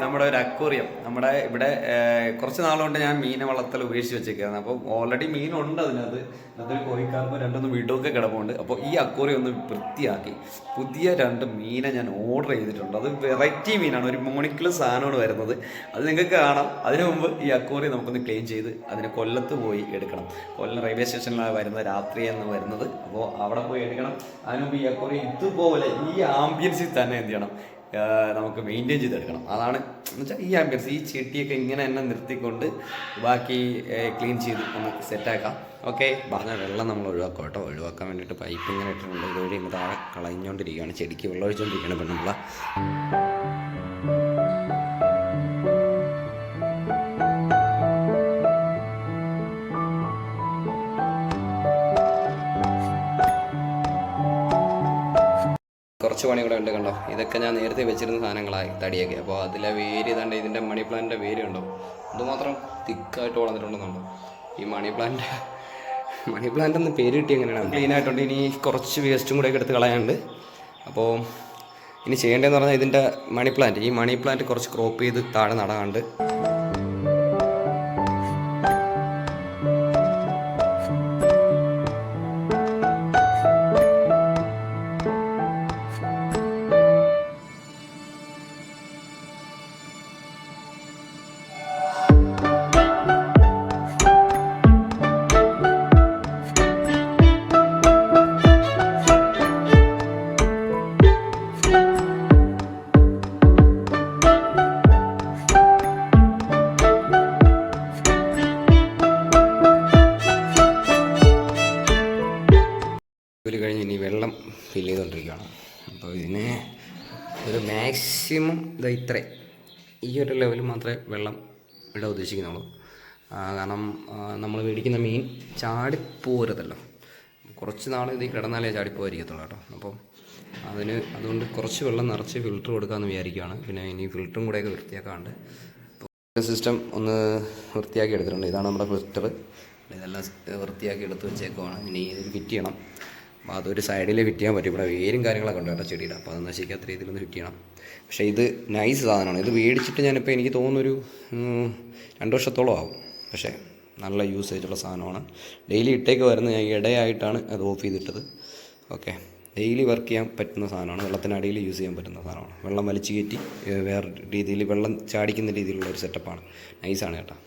നമ്മുടെ ഒരു അക്വേറിയം നമ്മുടെ ഇവിടെ കുറച്ച് നാളുകൊണ്ട് ഞാൻ മീനെ വളർത്തൽ ഉപേക്ഷിച്ച് വെച്ചേക്കാണ്. അപ്പോൾ ഓൾറെഡി മീനുണ്ട് അതിനകത്ത്. അതിൽ കോഴിക്കാർക്കും രണ്ടൊന്ന് വീടൊക്കെ കിടപ്പുണ്ട്. അപ്പോൾ ഈ അക്വേറിയം ഒന്ന് വൃത്തിയാക്കി പുതിയ 2 മീനെ ഞാൻ ഓർഡർ ചെയ്തിട്ടുണ്ട്. അത് വെറൈറ്റി മീനാണ്, ഒരു മോണിക്കുലർ സാധനമാണ് വരുന്നത്. അത് നിങ്ങൾക്ക് കാണാം. അതിനു മുമ്പ് ഈ അക്വേറിയം നമുക്കൊന്ന് ക്ലീൻ ചെയ്ത് അതിന് കൊല്ലത്ത് പോയി എടുക്കണം. കൊല്ലം റെയിൽവേ സ്റ്റേഷനിലാണ് വരുന്നത്, രാത്രിയെന്ന് വരുന്നത്. അപ്പോൾ അവിടെ പോയി എടുക്കണം. അതിന് മുമ്പ് ഈ അക്വേറിയം ഇതുപോലെ ഈ ആംബിയൻസിൽ തന്നെ എന്ത് ചെയ്യണം, നമുക്ക് മെയിൻറ്റെയിൻ ചെയ്തെടുക്കണം. അതാണ് എന്ന് വെച്ചാൽ ഈ ആംബിയൻസ്, ഈ ചെട്ടിയൊക്കെ ഇങ്ങനെ തന്നെ നിർത്തിക്കൊണ്ട് ബാക്കി ക്ലീൻ ചെയ്ത് ഒന്ന് സെറ്റാക്കാം. ഓക്കെ, പറഞ്ഞ വെള്ളം നമ്മൾ ഒഴിവാക്കാം കേട്ടോ. ഒഴിവാക്കാൻ വേണ്ടിയിട്ട് പൈപ്പ് ഇങ്ങനെ ഇട്ടിട്ടുണ്ട്. ഇതുവഴി ഇങ്ങനെ താഴെ കളഞ്ഞുകൊണ്ടിരിക്കുകയാണ്, ചെടിക്ക് വെള്ളം ഒഴിച്ചുകൊണ്ടിരിക്കുകയാണ് പെണ്ണുള്ള. കുറച്ച് പണി കൂടെ ഉണ്ട് കണ്ടോ. ഇതൊക്കെ ഞാൻ നേരത്തെ വെച്ചിരുന്ന സാധനങ്ങളായി, തടിയൊക്കെ. അപ്പോൾ അതിലെ വേര് ഇതാണ്ട്, ഇതിൻ്റെ മണി പ്ലാന്റിൻ്റെ വേര് ഉണ്ടോ, അതുമാത്രം തിക്കായിട്ട് വളർന്നിട്ടുണ്ടെന്നുണ്ടോ. ഈ മണി പ്ലാന്റ് എന്ന് പേര് കിട്ടി എങ്ങനെയാണ്. ക്ലീൻ ആയിട്ടുണ്ട്. ഇനി കുറച്ച് വേസ്റ്റും കൂടെ ഒക്കെ എടുത്ത് കളയാനുണ്ട്. അപ്പോൾ ഇനി ചെയ്യേണ്ടതെന്ന് പറഞ്ഞാൽ ഇതിൻ്റെ ഈ മണി പ്ലാന്റ് കുറച്ച് ക്രോപ്പ് ചെയ്ത് താഴെ നടാണ്ട്. ജോലി കഴിഞ്ഞ് ഇനി വെള്ളം ഫില്ല് ചെയ്തുകൊണ്ടിരിക്കുകയാണ്. അപ്പോൾ ഇതിന് ഒരു മാക്സിമം ഇത്ര ഈ ഒരു ലെവൽ മാത്രമേ വെള്ളം ഇടാൻ ഉദ്ദേശിക്കുന്നുള്ളൂ. കാരണം നമ്മൾ മേടിക്കുന്ന മീൻ ചാടിപ്പോരുതല്ലോ. കുറച്ച് നാൾ ഇതിൽ കിടന്നാലേ ചാടിപ്പോയിരിക്കത്തുള്ളൂ കേട്ടോ. അപ്പോൾ അതുകൊണ്ട് കുറച്ച് വെള്ളം നിറച്ച് ഫിൽറ്റർ കൊടുക്കാമെന്ന് വിചാരിക്കുകയാണ്. പിന്നെ ഇനി ഫിൽറ്ററും കൂടെയൊക്കെ വൃത്തിയാക്കാണ്ട്. അപ്പോൾ സിസ്റ്റം ഒന്ന് വൃത്തിയാക്കി എടുത്തിട്ടുണ്ട്. ഇതാണ് നമ്മുടെ ഫിൽറ്റർ. ഇതെല്ലാം വൃത്തിയാക്കി എടുത്ത് വെച്ചേക്കുവാണ്. ഇനി ഇത് ഫിറ്റ് ചെയ്യണം. അപ്പോൾ അതൊരു സൈഡിൽ ഫിറ്റ് ചെയ്യാൻ പറ്റും. ഇവിടെ വേരും കാര്യങ്ങളൊക്കെ ഉണ്ട് കേട്ടോ ചെടിയുടെ. അപ്പോൾ അത് നശിക്കാത്ത രീതിയിലൊന്ന് ഫിറ്റ് ചെയ്യണം. പക്ഷേ ഇത് നൈസ് സാധനമാണ്. ഇത് മേടിച്ചിട്ട് ഞാനിപ്പോൾ എനിക്ക് തോന്നുന്നൊരു 2 വർഷത്തോളം ആവും. പക്ഷേ നല്ല യൂസേജുള്ള സാധനമാണ്. ഡെയിലി ഇട്ടേക്ക് വരുന്നത് ഞാൻ ഇടയായിട്ടാണ് അത് ഓഫ് ചെയ്തിട്ടത്. ഓക്കെ, ഡെയിലി വർക്ക് ചെയ്യാൻ പറ്റുന്ന സാധനമാണ്. വെള്ളത്തിനടിയിൽ യൂസ് ചെയ്യാൻ പറ്റുന്ന സാധനമാണ്. വെള്ളം വലിച്ചു കയറ്റി വേറെ രീതിയിൽ വെള്ളം ചാടിക്കുന്ന രീതിയിലുള്ള ഒരു സെറ്റപ്പാണ്. നൈസാണ് കേട്ടോ.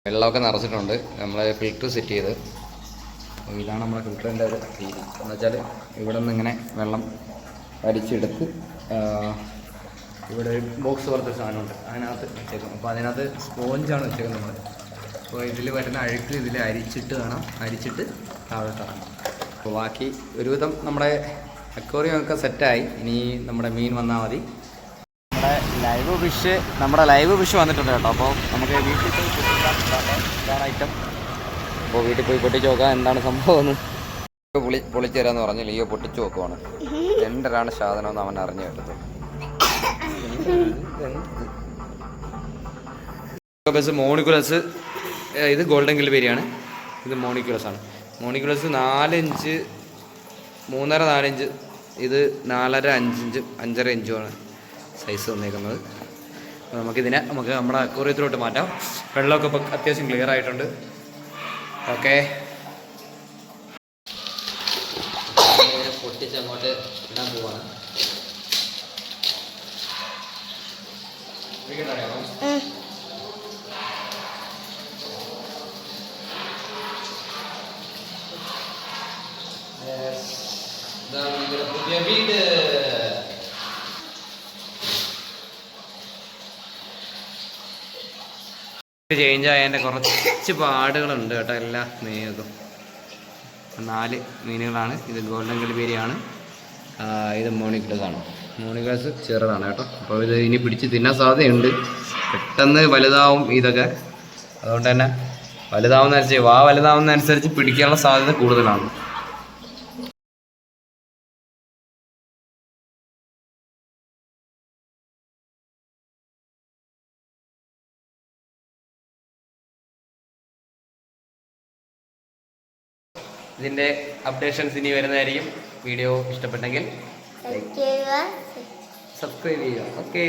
വെള്ളമൊക്കെ നിറച്ചിട്ടുണ്ട്. നമ്മൾ ഫിൽറ്റർ സെറ്റ് ചെയ്ത്. അപ്പോൾ ഇതാണ് നമ്മുടെ ഫിൽറ്ററിൻ്റെ ഒരു രീതി എന്ന് വെച്ചാൽ ഇവിടെ നിന്ന് ഇങ്ങനെ വെള്ളം വലിച്ചെടുത്ത് ഇവിടെ ഒരു ബോക്സ് പോലത്തെ സാധനമുണ്ട്, അതിനകത്ത് വെച്ചേക്കും. അപ്പോൾ അതിനകത്ത് സ്പോഞ്ചാണ് വെച്ചേക്കുന്നത് നമ്മൾ. അപ്പോൾ ഇതിൽ വരുന്ന അഴുക്ക് ഇതിൽ അരിച്ചിട്ട് താഴോട്ട് ഇറങ്ങും. അപ്പോൾ ബാക്കി ഒരുവിധം നമ്മുടെ അക്വേറിയം ഒക്കെ സെറ്റായി. ഇനി നമ്മുടെ മീൻ വന്നാൽ മതി. നമ്മുടെ ലൈവ് ഫിഷ് വന്നിട്ടുണ്ട് കേട്ടോ. അപ്പോൾ നമുക്ക് വീട്ടിൽ പോയി ഇതാണ് ഐറ്റം. അപ്പോൾ വീട്ടിൽ പോയി പൊട്ടിച്ച് നോക്കാം എന്താണ് സംഭവം എന്ന്. പൊളിച്ചു തരാമെന്ന് പറഞ്ഞ് ലിയോ പൊട്ടിച്ച് നോക്കുവാണ്. എന്തൊരാണ് സാധനമെന്ന് അവൻ അറിഞ്ഞു കേട്ടത്. മോണിക്കുലസ്, ഇത് ഗോൾഡൻ ഗിൽബേരിയാണ്. ഇത് മോണിക്കുലസ് ആണ്. മോണിക്കുലസ് 4 ഇഞ്ച് 3.5-4 ഇഞ്ച്, ഇത് 4.5 ഇഞ്ച് 5.5 ഇഞ്ചുമാണ് സൈസ് വന്നേക്കുന്നത്. അപ്പോൾ നമുക്ക് നമ്മുടെ അക്വേറിയത്തിലോട്ട് മാറ്റാം. വെള്ളമൊക്കെ ഇപ്പോൾ അത്യാവശ്യം ക്ലിയർ ആയിട്ടുണ്ട്. ഓക്കെ, പൊട്ടിച്ച് അങ്ങോട്ട് ഇടാൻ പോവാണ്. പുതിയ വീട് ചേഞ്ച് ആയതിൻ്റെ കുറച്ച് പാടുകളുണ്ട് കേട്ടോ. എല്ലാ മീനുകൾക്കും 4 മീനുകളാണ്. ഇത് ഗോൾഡൻ ഗിൽബേരിയാണ്. ഇത് മോണിക്കുലസ് ആണ്. മോണിക്കുലസ് ചെറുതാണ് കേട്ടോ. അപ്പോൾ ഇത് ഇനി പിടിച്ച് തിന്നാൻ സാധ്യതയുണ്ട്. പെട്ടെന്ന് വലുതാവും ഇതൊക്കെ. അതുകൊണ്ട് തന്നെ വലുതാവുന്നതനുസരിച്ച് പിടിക്കാനുള്ള സാധ്യത കൂടുതലാണ്. ഇതിൻ്റെ അപ്ഡേഷൻസ് ഇനി വരുന്നതായിരിക്കും. വീഡിയോ ഇഷ്ടപ്പെട്ടെങ്കിൽ സബ്സ്ക്രൈബ് ചെയ്യുക. ഓക്കെ.